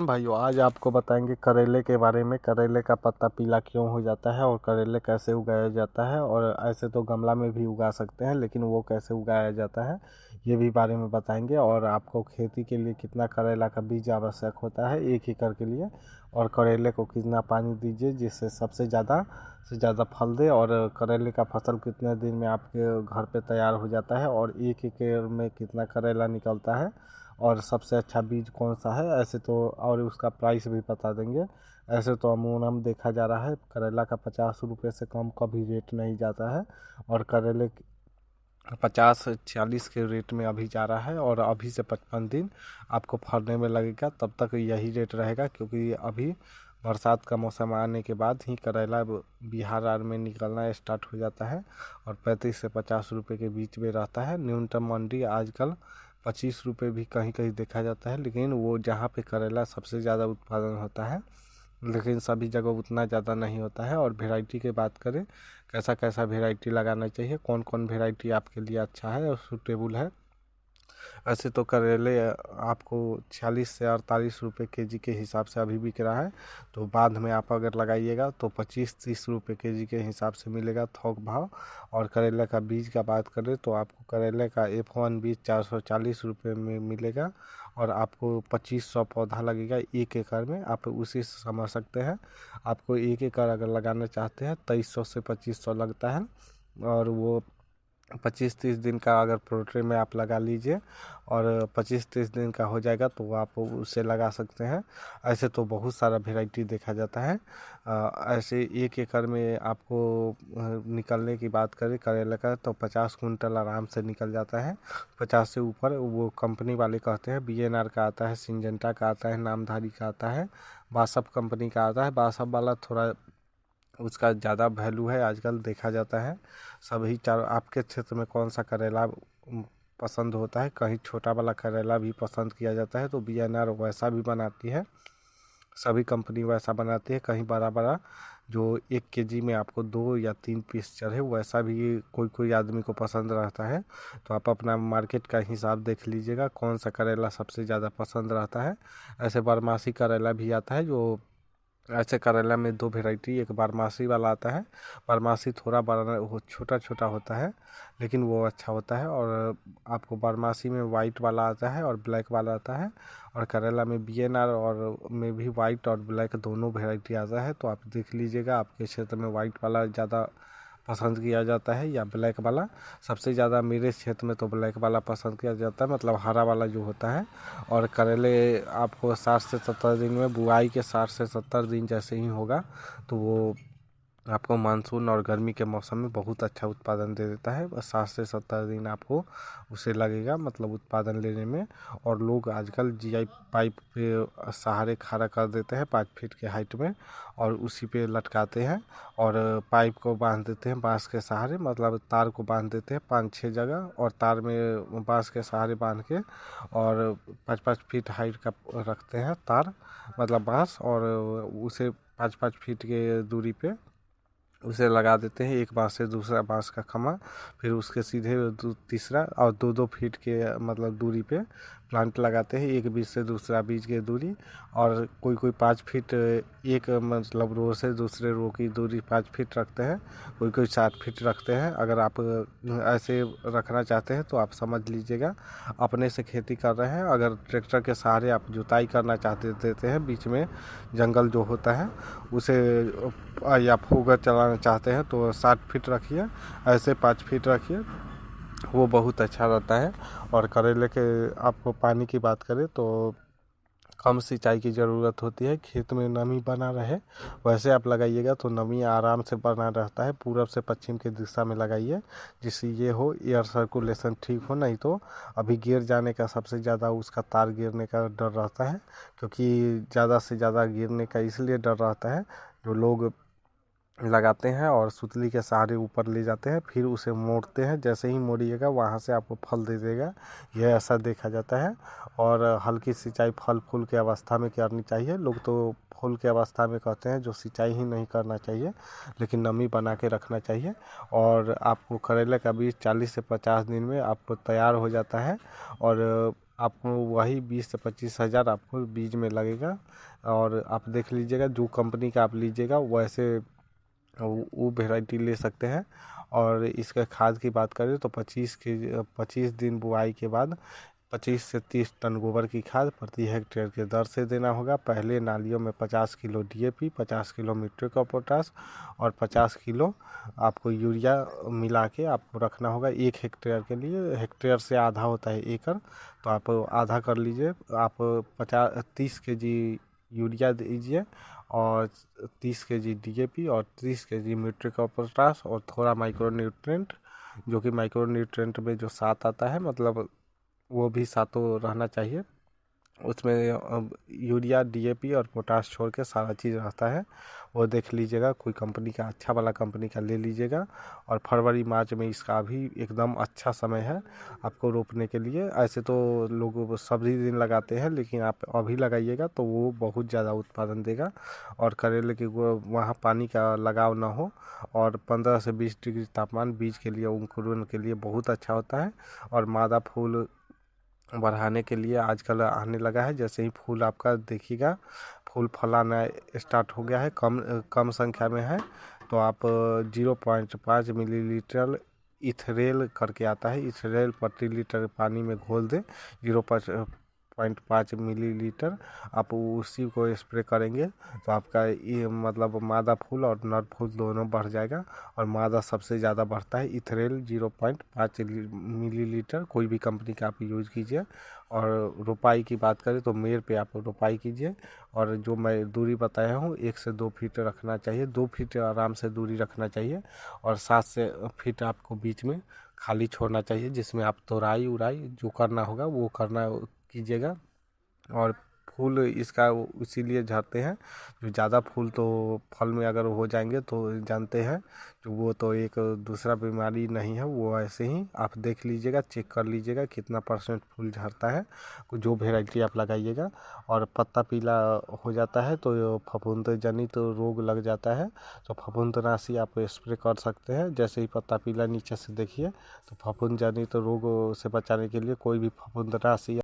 भाइयों आज आपको बताएंगे करेले के बारे में। करेले का पत्ता पीला क्यों हो जाता है और करेले कैसे उगाया जाता है, और ऐसे तो गमला में भी उगा सकते हैं लेकिन वो कैसे उगाया जाता है ये भी बारे में बताएंगे। और आपको खेती के लिए कितना करेला का बीज आवश्यक होता है 1 एकड़ के लिए, और करेले को कितना पानी दीजिए जिससे सबसे ज़्यादा से ज़्यादा फल दे, और करेले का फसल कितने दिन में आपके घर पे तैयार हो जाता है, और 1 एकड़ में कितना करेला निकलता है, और सबसे अच्छा बीज कौन सा है। ऐसे तो और उसका प्राइस भी बता देंगे। ऐसे तो अमूमन देखा जा रहा है करेला का 50 रुपये से कम कभी रेट नहीं जाता है, और करेले 50-40 के रेट में अभी जा रहा है, और अभी से 55 दिन आपको फलने में लगेगा, तब तक यही रेट रहेगा क्योंकि अभी बरसात का मौसम आने के बाद ही करेला बिहार आर में निकलना स्टार्ट हो जाता है, और 35 से 50 रुपये के बीच में रहता है। न्यूनतम मंडी आजकल 25 रुपये भी कहीं कहीं देखा जाता है, लेकिन वो जहाँ पे करेला सबसे ज़्यादा उत्पादन होता है, लेकिन सभी जगह उतना ज़्यादा नहीं होता है। और वेराइटी की बात करें कैसा कैसा वेराइटी लगाना चाहिए, कौन कौन वेराइटी आपके लिए अच्छा है और सूटेबल है। ऐसे तो करेले आपको 46 से 48 रुपये केजी के हिसाब से अभी बिक रहा है, तो बाद में आप अगर लगाइएगा तो 25-30 रुपये केजी के हिसाब से मिलेगा थोक भाव। और करेले का बीज का बात करें तो आपको करेले का F1 बीज 440 रुपये में मिलेगा, और आपको 2500 पौधा लगेगा 1 एकड़ में। आप उसी से समझ सकते हैं, आपको 1 एकड़ अगर लगाना चाहते हैं 2300 से 2500 लगता है, और वो 25-30 दिन का अगर पोल्ट्री में आप लगा लीजिए और 25-30 दिन का हो जाएगा तो आप उसे लगा सकते हैं। ऐसे तो बहुत सारा वेराइटी देखा जाता है। ऐसे 1 एकड़ में आपको निकलने की बात करें करेला का तो 50 कुंटल आराम से निकल जाता है। 50 से ऊपर वो कंपनी वाले कहते हैं, BNR का आता है, सिंजेंटा का आता है, नामधारी का आता है, बासफ कंपनी का आता है। बासफ वाला थोड़ा उसका ज़्यादा वैल्यू है आजकल देखा जाता है। सभी चार आपके क्षेत्र में कौन सा करेला पसंद होता है, कहीं छोटा वाला करेला भी पसंद किया जाता है तो BNR वैसा भी बनाती है, सभी कंपनी वैसा बनाती है। कहीं बड़ा बड़ा जो 1 केजी में आपको 2 या 3 पीस चढ़े वैसा भी कोई कोई आदमी को पसंद रहता है। तो आप अपना मार्केट का हिसाब देख लीजिएगा कौन सा करेला सबसे ज़्यादा पसंद रहता है। ऐसे बारमासी करेला भी आता है, जो ऐसे करेला में 2 वेराइटी, एक बारमासी वाला आता है। बारमासी थोड़ा बड़ा वो छोटा छोटा होता है लेकिन वो अच्छा होता है, और आपको बारमासी में वाइट वाला आता है और ब्लैक वाला आता है, और करेला में BNR और में भी वाइट और ब्लैक दोनों वेराइटी आता है। तो आप देख लीजिएगा आपके क्षेत्र में वाइट वाला ज़्यादा पसंद किया जाता है या ब्लैक वाला। सबसे ज़्यादा मेरे क्षेत्र में तो ब्लैक वाला पसंद किया जाता है, मतलब हरा वाला जो होता है। और करेले आपको 60 से 70 दिन में बुआई के 60 से 70 दिन जैसे ही होगा तो वो आपको मानसून और गर्मी के मौसम में बहुत अच्छा उत्पादन दे देता है। बस 60 से 70 दिन आपको उसे लगेगा, मतलब उत्पादन लेने में। और लोग आजकल GI पाइप पे सहारे खड़ा कर देते हैं 5 फीट के हाइट में, और उसी पे लटकाते हैं और पाइप को बांध देते हैं बांस के सहारे, मतलब तार को बांध देते हैं 5-6 जगह, और तार में बांस के सहारे बांध के और 5-5 फीट हाइट का रखते हैं तार, मतलब बांस, और उसे 5-5 फीट के दूरी पे उसे लगा देते हैं, एक बांस से दूसरा बांस का खम्भा, फिर उसके सीधे तीसरा और 2-2 फीट के मतलब दूरी पे प्लांट लगाते हैं, एक बीज से दूसरा बीज की दूरी। और कोई कोई 5 फीट एक मतलब रो से दूसरे रो की दूरी 5 फीट रखते हैं, कोई कोई 7 फीट रखते हैं। अगर आप ऐसे रखना चाहते हैं तो आप समझ लीजिएगा अपने से खेती कर रहे हैं। अगर ट्रैक्टर के सहारे आप जुताई करना चाहते देते हैं बीच में जंगल जो होता है उसे, या फोगर चलाना चाहते हैं तो 60 फीट रखिए, ऐसे 5 फीट रखिए, वो बहुत अच्छा रहता है। और करेले के आपको पानी की बात करें तो कम सिंचाई की ज़रूरत होती है, खेत में नमी बना रहे वैसे आप लगाइएगा तो नमी आराम से बना रहता है। पूरब से पश्चिम की दिशा में लगाइए जिससे ये हो एयर सर्कुलेशन ठीक हो, नहीं तो अभी गिर जाने का सबसे ज़्यादा उसका तार गिरने का डर रहता है, क्योंकि ज़्यादा से ज़्यादा गिरने का इसलिए डर रहता है जो लोग लगाते हैं और सुतली के सहारे ऊपर ले जाते हैं, फिर उसे मोड़ते हैं, जैसे ही मोड़िएगा वहाँ से आपको फल दे देगा, यह ऐसा देखा जाता है। और हल्की सिंचाई फल फूल की अवस्था में करनी चाहिए। लोग तो फूल की अवस्था में कहते हैं जो सिंचाई ही नहीं करना चाहिए, लेकिन नमी बना के रखना चाहिए। और आपको करेले का बीज 40 से 50 दिन में आपको तैयार हो जाता है, और आपको वही 20 से 25 हज़ार आपको बीज में लगेगा। और आप देख लीजिएगा जो कंपनी का आप लीजिएगा वैसे वो वैरायटी ले सकते हैं। और इसका खाद की बात करें तो 25 दिन बुआई के बाद 25 से 30 टन गोबर की खाद प्रति हेक्टेयर के दर से देना होगा। पहले नालियों में 50 किलो DAP, 50 किलो मिट्टी का पोटास और 50 किलो आपको यूरिया मिला के आपको रखना होगा 1 हेक्टेयर के लिए। हेक्टेयर से आधा होता है एकड़, तो आप आधा कर लीजिए। आप 30 केजी यूरिया दीजिए और 30 केजी DAP और 30 केजी मिट्टी का पोटास और थोड़ा माइक्रो न्यूट्रेंट, जो कि माइक्रो न्यूट्रेंट में जो 7 आता है, मतलब वो भी सातों रहना चाहिए उसमें। यूरिया DAP और पोटाश छोड़ के सारा चीज़ रहता है, वो देख लीजिएगा। कोई कंपनी का अच्छा वाला कंपनी का ले लीजिएगा। और फरवरी मार्च में इसका भी एकदम अच्छा समय है आपको रोपने के लिए। ऐसे तो लोग सभी दिन लगाते हैं, लेकिन आप अभी लगाइएगा तो वो बहुत ज़्यादा उत्पादन देगा। और करेले के वहाँ पानी का लगाव ना हो और 15 से 20 डिग्री तापमान बीज के लिए, अंकुरण के लिए बहुत अच्छा होता है। और मादा फूल बढ़ाने के लिए आजकल आने लगा है। जैसे ही फूल आपका देखिएगा, फूल फलाना स्टार्ट हो गया है, कम संख्या में है, तो आप 0.5 मिलीलीटर इथरेल करके आता है, इथरेल प्रति लीटर पानी में घोल दें। 0.5 मिलीलीटर आप उसी को स्प्रे करेंगे तो आपका ये मतलब मादा फूल और नर फूल दोनों बढ़ जाएगा। और मादा सबसे ज़्यादा बढ़ता है। इथरेल 0.5 मिलीलीटर कोई भी कंपनी का आप यूज़ कीजिए। और रोपाई की बात करें तो मेड़ पे आप रोपाई कीजिए। और जो मैं दूरी बताया हूँ 1 से 2 फीट रखना चाहिए, 2 फीट आराम से दूरी रखना चाहिए। और 7 से फीट आपको बीच में खाली छोड़ना चाहिए, जिसमें आप तोड़ाई उड़ाई जो करना होगा वो करना कीजिएगा। और फूल इसका इसीलिए झड़ते हैं, जो ज़्यादा फूल तो फल में अगर हो जाएंगे तो जानते हैं तो वो तो एक दूसरा बीमारी नहीं है, वो ऐसे ही आप देख लीजिएगा, चेक कर लीजिएगा कितना % फूल झड़ता है, जो वेराइटी आप लगाइएगा। और पत्ता पीला हो जाता है तो फफूंद जनित तो रोग लग जाता है, तो फफूंदनाशी आप स्प्रे कर सकते हैं। जैसे ही पत्ता पीला नीचे से देखिए तो फफूंद जनित रोग से बचाने के लिए कोई भी फफूंदनाशी